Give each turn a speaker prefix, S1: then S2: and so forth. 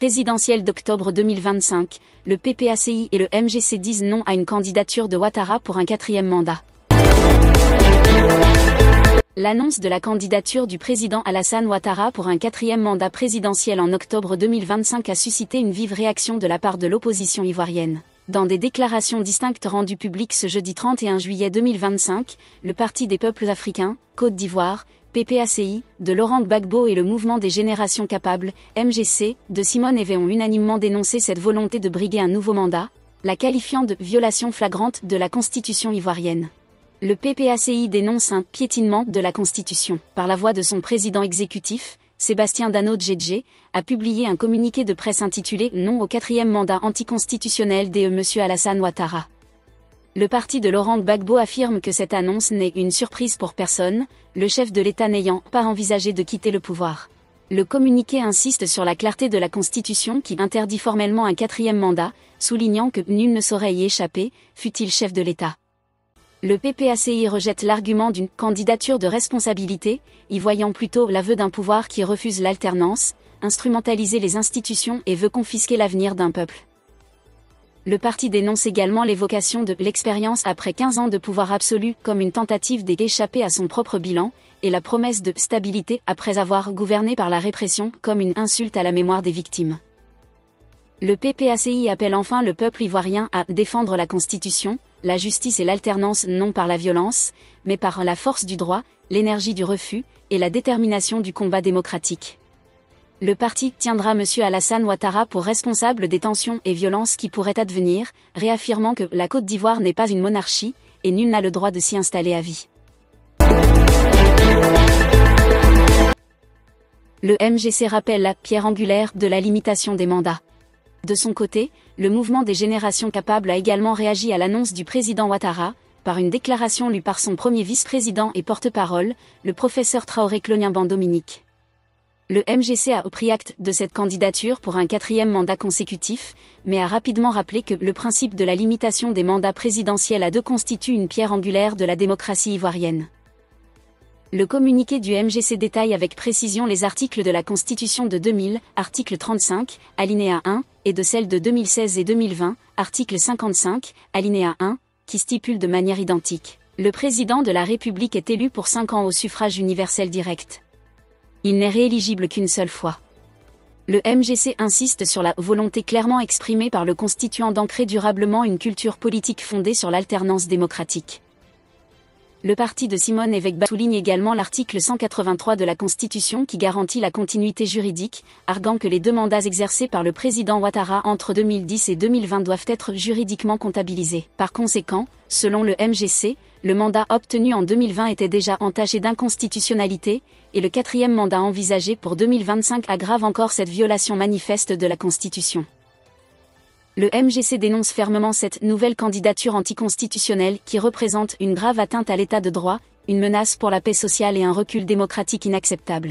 S1: Présidentielle d'octobre 2025, le PPACI et le MGC disent non à une candidature de Ouattara pour un 4e mandat. L'annonce de la candidature du président Alassane Ouattara pour un 4e mandat présidentiel en octobre 2025 a suscité une vive réaction de la part de l'opposition ivoirienne. Dans des déclarations distinctes rendues publiques ce jeudi 31 juillet 2025, le Parti des peuples africains, Côte d'Ivoire, PPACI, de Laurent Gbagbo et le Mouvement des générations capables, MGC, de Simone Veil ont unanimement dénoncé cette volonté de briguer un nouveau mandat, la qualifiant de violation flagrante de la Constitution ivoirienne. Le PPACI dénonce un piétinement de la Constitution. Par la voix de son président exécutif, Sébastien Dano-Djedje, a publié un communiqué de presse intitulé « Non au 4e mandat anticonstitutionnel de M. Alassane Ouattara ». Le parti de Laurent Gbagbo affirme que cette annonce n'est une surprise pour personne, le chef de l'État n'ayant pas envisagé de quitter le pouvoir. Le communiqué insiste sur la clarté de la Constitution qui interdit formellement un 4e mandat, soulignant que nul ne saurait y échapper, fût-il chef de l'État. Le PPACI rejette l'argument d'une candidature de responsabilité, y voyant plutôt l'aveu d'un pouvoir qui refuse l'alternance, instrumentaliser les institutions et veut confisquer l'avenir d'un peuple. Le parti dénonce également l'évocation de l'expérience après 15 ans de pouvoir absolu comme une tentative d'échapper à son propre bilan, et la promesse de stabilité après avoir gouverné par la répression comme une insulte à la mémoire des victimes. Le PPACI appelle enfin le peuple ivoirien à défendre la Constitution, la justice et l'alternance non par la violence, mais par la force du droit, l'énergie du refus, et la détermination du combat démocratique. Le parti tiendra M. Alassane Ouattara pour responsable des tensions et violences qui pourraient advenir, réaffirmant que la Côte d'Ivoire n'est pas une monarchie, et nul n'a le droit de s'y installer à vie. Le MGC rappelle la pierre angulaire de la limitation des mandats. De son côté, le Mouvement des générations capables a également réagi à l'annonce du président Ouattara, par une déclaration lue par son premier vice-président et porte-parole, le professeur Traoré Cloniamban Dominique. Le MGC a pris acte de cette candidature pour un 4e mandat consécutif, mais a rapidement rappelé que le principe de la limitation des mandats présidentiels à 2 constitue une pierre angulaire de la démocratie ivoirienne. Le communiqué du MGC détaille avec précision les articles de la Constitution de 2000, article 35, alinéa 1, et de celle de 2016 et 2020, article 55, alinéa 1, qui stipulent de manière identique. Le président de la République est élu pour 5 ans au suffrage universel direct. Il n'est rééligible qu'une seule fois. Le MGC insiste sur la volonté clairement exprimée par le constituant d'ancrer durablement une culture politique fondée sur l'alternance démocratique. Le parti de Simone Veil souligne également l'article 183 de la Constitution qui garantit la continuité juridique, arguant que les 2 mandats exercés par le président Ouattara entre 2010 et 2020 doivent être juridiquement comptabilisés. Par conséquent, selon le MGC, le mandat obtenu en 2020 était déjà entaché d'inconstitutionnalité, et le 4e mandat envisagé pour 2025 aggrave encore cette violation manifeste de la Constitution. Le MGC dénonce fermement cette nouvelle candidature anticonstitutionnelle qui représente une grave atteinte à l'état de droit, une menace pour la paix sociale et un recul démocratique inacceptable.